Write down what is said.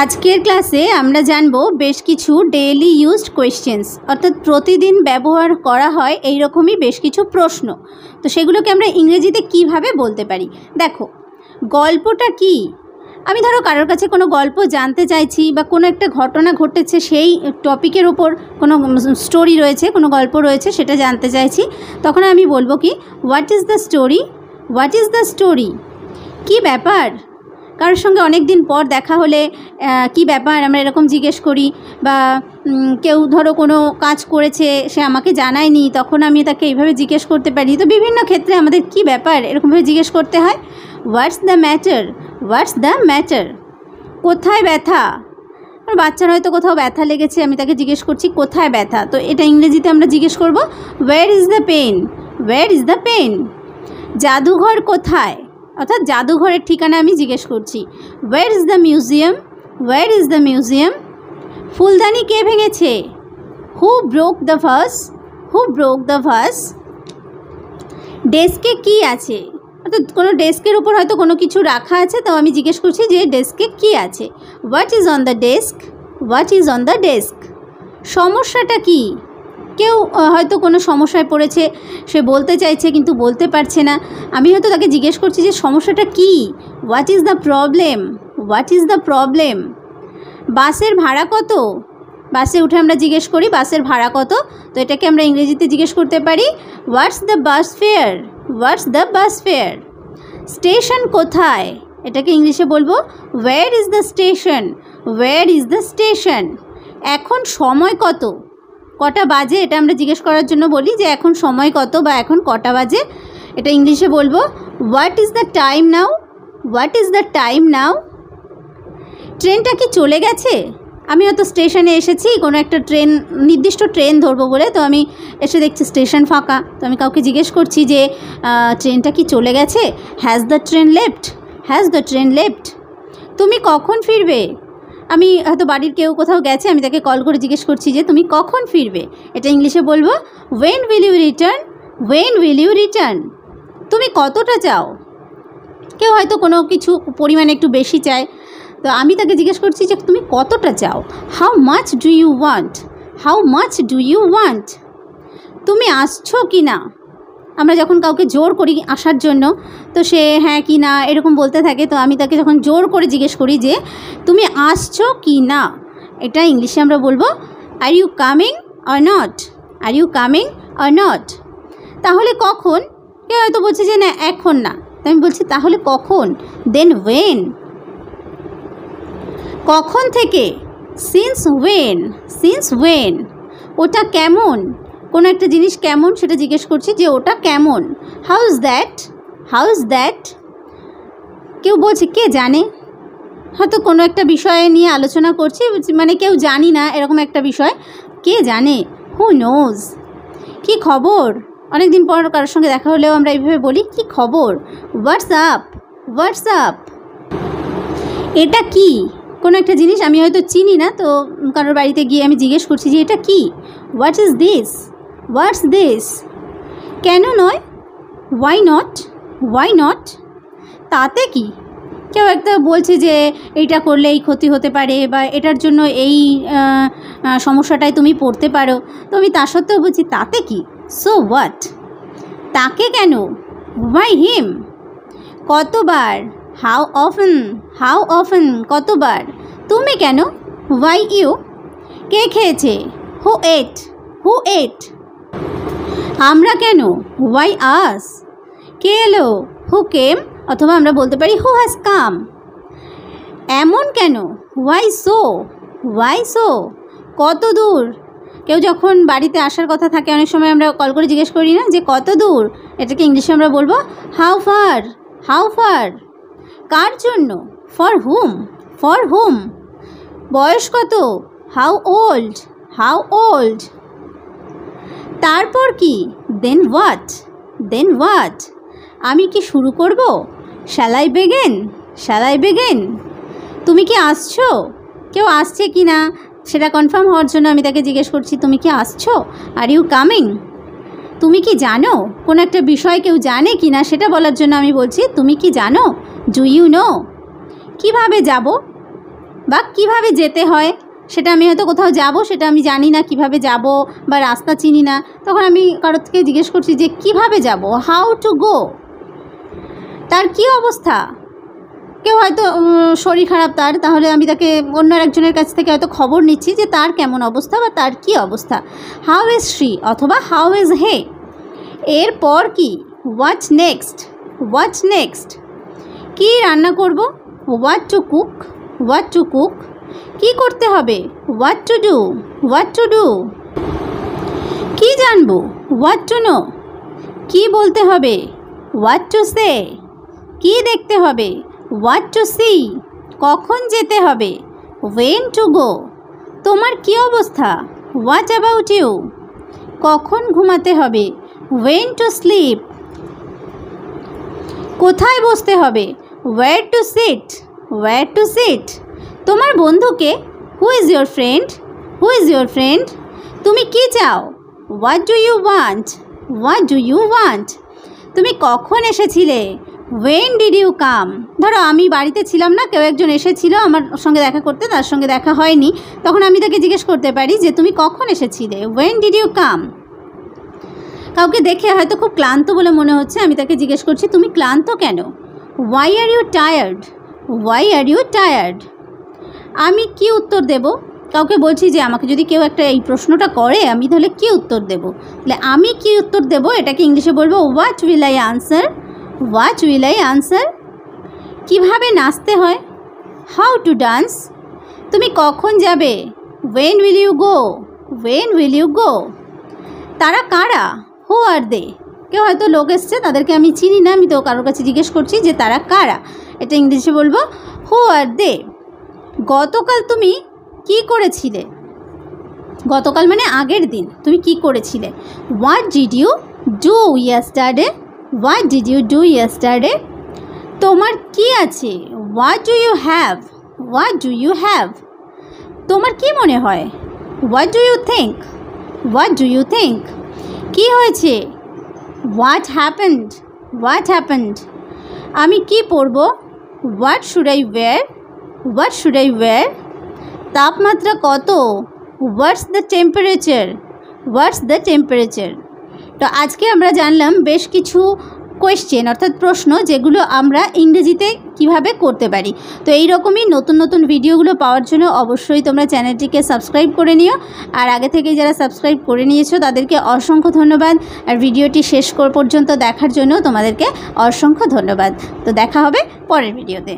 আজকের ক্লাসে আমরা জানবো বেশ কিছু ডেইলি ইউজড কোয়েশ্চেন্স, অর্থাৎ প্রতিদিন ব্যবহার করা হয় এই রকমই বেশ কিছু প্রশ্ন। তো সেগুলোকে আমরা ইংরেজিতে কিভাবে বলতে পারি। দেখো, গল্পটা কি? আমি ধরো কারোর কাছে কোনো গল্প জানতে চাইছি বা কোনো একটা ঘটনা ঘটেছে, সেই টপিকের ওপর কোনো স্টোরি রয়েছে, কোনো গল্প রয়েছে, সেটা জানতে চাইছি। তখন আমি বলবো কি, what is the story? What is the story? কী ব্যাপার? কারোর সঙ্গে অনেক দিন পর দেখা হলে কি ব্যাপার আমরা এরকম জিজ্ঞেস করি। বা কেউ ধরো কোনো কাজ করেছে, সে আমাকে জানায়নি, তখন আমি তাকে এইভাবে জিজ্ঞেস করতে পারি। তো বিভিন্ন ক্ষেত্রে আমাদের কি ব্যাপার এরকমভাবে জিজ্ঞেস করতে হয়। What's the matter? What's the matter? কোথায় ব্যথা? বাচ্চার হয়তো কোথাও ব্যথা লেগেছে, আমি তাকে জিজ্ঞেস করছি কোথায় ব্যথা। তো এটা ইংরেজিতে আমরা জিজ্ঞেস করব, where is the pen? Where is the pen? জাদুঘর কোথায়? অর্থাৎ জাদুঘরের ঠিকানা আমি জিজ্ঞেস করছি। Where is the museum? Where is the museum? ফুলদানি কে ভেঙেছে? Who broke the vase? Who broke the vase? ডেস্কে কি আছে? অর্থাৎ কোনো ডেস্কের উপর হয়তো কোনো কিছু রাখা আছে, তো আমি জিজ্ঞেস করছি যে ডেস্কে কি আছে। What is on the desk? What is on the desk? সমস্যাটা কি? কেউ হয়তো কোনো সমস্যায় পড়েছে, সে বলতে চাইছে কিন্তু বলতে পারছে না। আমি হয়তো তাকে জিজ্ঞেস করছি যে সমস্যাটা কি? What is the problem? What is the problem? বাসের ভাড়া কত? বাসে উঠে আমরা জিজ্ঞেস করি বাসের ভাড়া কত। তো এটাকে আমরা ইংরেজিতে জিজ্ঞেস করতে পারি, what's the bus fair? What's the bus fair? Station কোথায়? এটাকে ইংলিশে বলবো, হোয়ার is the station? Where is the station? এখন সময় কত? কটা বাজে? এটা আমরা জিজ্ঞেস করার জন্য বলি যে এখন সময় কত বা এখন কটা বাজে। এটা ইংলিশে বলবো, what is the time now? What is the time now? ট্রেনটা কি চলে গেছে? আমি হয়তো স্টেশনে এসেছি, কোনো একটা ট্রেন, নির্দিষ্ট ট্রেন ধরবো বলে, তো আমি এসে দেখছি স্টেশন ফাঁকা। তো আমি কাউকে জিজ্ঞেস করছি যে ট্রেনটা কি চলে গেছে? Has the train left? Has the train left? তুমি কখন ফিরবে? আমি হয়তো বাড়ির কেউ কোথাও গেছে, আমি তাকে কল করে জিজ্ঞেস করছি যে তুমি কখন ফিরবে। এটা ইংলিশে বলবো, when will you return? When will you return? তুমি কতটা চাও? কেউ হয়তো কোনো কিছু পরিমাণে একটু বেশি চায়, তো আমি তাকে জিজ্ঞেস করছি যে তুমি কতটা চাও। How much do you want? How much do you want? তুমি আসছো কি না? আমরা যখন কাউকে জোর করি আসার জন্য, তো সে হ্যাঁ কি না এরকম বলতে থাকে। তো আমি তাকে যখন জোর করে জিজ্ঞেস করি যে তুমি আসছো কি না, এটা ইংলিশে আমরা বলবো, are you coming or not? Are you coming or not? তাহলে কখন? কেউ হয়তো বলছে যে না এখন না, তো আমি বলছি তাহলে কখন? Then when? কখন থেকে? Since when? Since when? ওটা কেমন? কোনো একটা জিনিস কেমন সেটা জিজ্ঞেস করছি যে ওটা কেমন। How is that? How is that? কেউ বলছে কে জানে, হয়তো কোনো একটা বিষয় নিয়ে আলোচনা করছি, মানে কেউ জানি না এরকম একটা বিষয়, কে জানে? Who knows? কি খবর? অনেক দিন পর কারোর সঙ্গে দেখা হলেও আমরা এইভাবে বলি কি খবর? What's up? What's up? এটা কি? কোনো একটা জিনিস আমি হয়তো চিনি না, তো কারোর বাড়িতে গিয়ে আমি জিজ্ঞেস করছি যে এটা কি? What is this? What's this? কেন নয়? Why not? Why not? তাতে কি? কেউ একটা বলছে যে এইটা করলে এই ক্ষতি হতে পারে বা এটার জন্য এই সমস্যাটায় তুমি পড়তে পারো। তো আমি তা সত্ত্বেও বলছি তাতে কি? So what? তাকে কেন? হোয়াই হিম? কতবার? How often? How often? কতবার? তুমি কেন? Why you? কে খেয়েছে? হু এট? হু এট? আমরা কেন? হোয়াই আস? কে এলো? হু কেম? অথবা আমরা বলতে পারি হু হ্যাজ কাম? এমন কেন? Why so? Why so? কত দূর? কেউ যখন বাড়িতে আসার কথা থাকে অনেক সময় আমরা কল করে জিজ্ঞেস করি না যে কত দূর? এটাকে ইংলিশে আমরা বলবো হাউ ফার? How far? কার জন্য? For whom? For whom? বয়স কত? How old? How old? তারপর কি? Then what? Then what? আমি কি শুরু করব? Shall I begin? Shall I begin? তুমি কি আসছো? কেউ আসছে কি না সেটা কনফার্ম হওয়ার জন্য আমি তাকে জিজ্ঞেস করছি তুমি কি আসছো? Are you coming? তুমি কি জানো? কোনো একটা বিষয় কেউ জানে কি না সেটা বলার জন্য আমি বলছি তুমি কি জানো? Do you know? কিভাবে যাব? বা কিভাবে যেতে হয়, সেটা আমি হয়তো কোথাও যাব, সেটা আমি জানি না কিভাবে যাব বা রাস্তা চিনি না, তখন আমি কারোর থেকে জিজ্ঞেস করছি যে কিভাবে যাব, হাউ টু গো। তার কি অবস্থা, কেউ হয়তো শরীর খারাপ তার, তাহলে আমি তাকে অন্য একজনের কাছ থেকে হয়তো খবর নিচ্ছি যে তার কেমন অবস্থা বা তার কি অবস্থা, হাউ ইজ শি অথবা হাউ ইজ হে। এরপর কি, হোয়াট নেক্সট, হোয়াট নেক্সট, কী রান্না করব, what to cook, what to cook, কী করতে হবে, what to do, what to do, কী জানবো, হোয়াট টু নো, কী বলতে হবে, হোয়াট টু সে, কী দেখতে হবে, হোয়াট টু সি, কখন যেতে হবে, ওয়েন টু গো, তোমার কী অবস্থা, হোয়াট অ্যাবাউট ইউ, কখন ঘুমাতে হবে, ওয়েন টু স্লিপ, কোথায় বসতে হবে, where to sit, where to sit, তোমার বন্ধুকে, who is your friend, who is your friend, তুমি কি চাও, what do you want, what do you want, তুমি কখন এসেছিলে, ওয়েন ডিড ইউ কাম। ধরো আমি বাড়িতে ছিলাম না, কেউ একজন এসেছিল আমার সঙ্গে দেখা করতে, তার সঙ্গে দেখা হয়নি, তখন আমি তাকে জিজ্ঞেস করতে পারি যে তুমি কখন এসেছিলে, ওয়েন ডিড ইউ কাম। কাউকে দেখে হয়তো খুব ক্লান্ত বলে মনে হচ্ছে, আমি তাকে জিজ্ঞেস করছি তুমি ক্লান্ত কেন, why are you tired, why are you tired. আমি কি উত্তর দেব, কাউকে বলছি যে আমাকে যদি কেউ একটা এই প্রশ্নটা করে আমি তাহলে কি উত্তর দেব, তাহলে আমি কি উত্তর দেব এটাকে ইংলিশে বলবো what will I answer, what will I answer. কীভাবে নাচতে হয়, হাউ টু ডান্স। তুমি কখন যাবে, when will you go, when will you go. তারা কারা, হু আর দে। কেউ হয়তো লোক এসছে, তাদেরকে আমি চিনি না, আমি তো কারোর কাছে জিজ্ঞেস করছি যে তারা কারা, এটা ইংলিশে বলবো হু আর দে। গতকাল তুমি কি করেছিলে, গতকাল মানে আগের দিন, তুমি কি করেছিলে, what did you do yesterday, what did you do yesterday. তোমার কি আছে, what do you have, what do you have. তোমার কি মনে হয়, what do you think, what do you think. কী হয়েছে, হোয়াট হ্যাপেন্ড, হোয়াট হ্যাপেন্ড। আমি কি পরব, what should I wear, what should I wear. তাপমাত্রা কত, what's the temperature, what's the temperature. তো আজকে আমরা জানলাম বেশ কিছু কোয়েশ্চেন অর্থাৎ প্রশ্ন, যেগুলো আমরা ইংরেজিতে কিভাবে করতে পারি। তো এই রকমই নতুন নতুন ভিডিওগুলো পাওয়ার জন্য অবশ্যই তোমরা চ্যানেলটিকে সাবস্ক্রাইব করে নিও। আর আগে থেকে যারা সাবস্ক্রাইব করে নিয়েছো তাদেরকে অসংখ্য ধন্যবাদ। আর ভিডিওটি শেষ পর্যন্ত দেখার জন্য তোমাদেরকে অসংখ্য ধন্যবাদ। তো দেখা হবে পরের ভিডিওতে।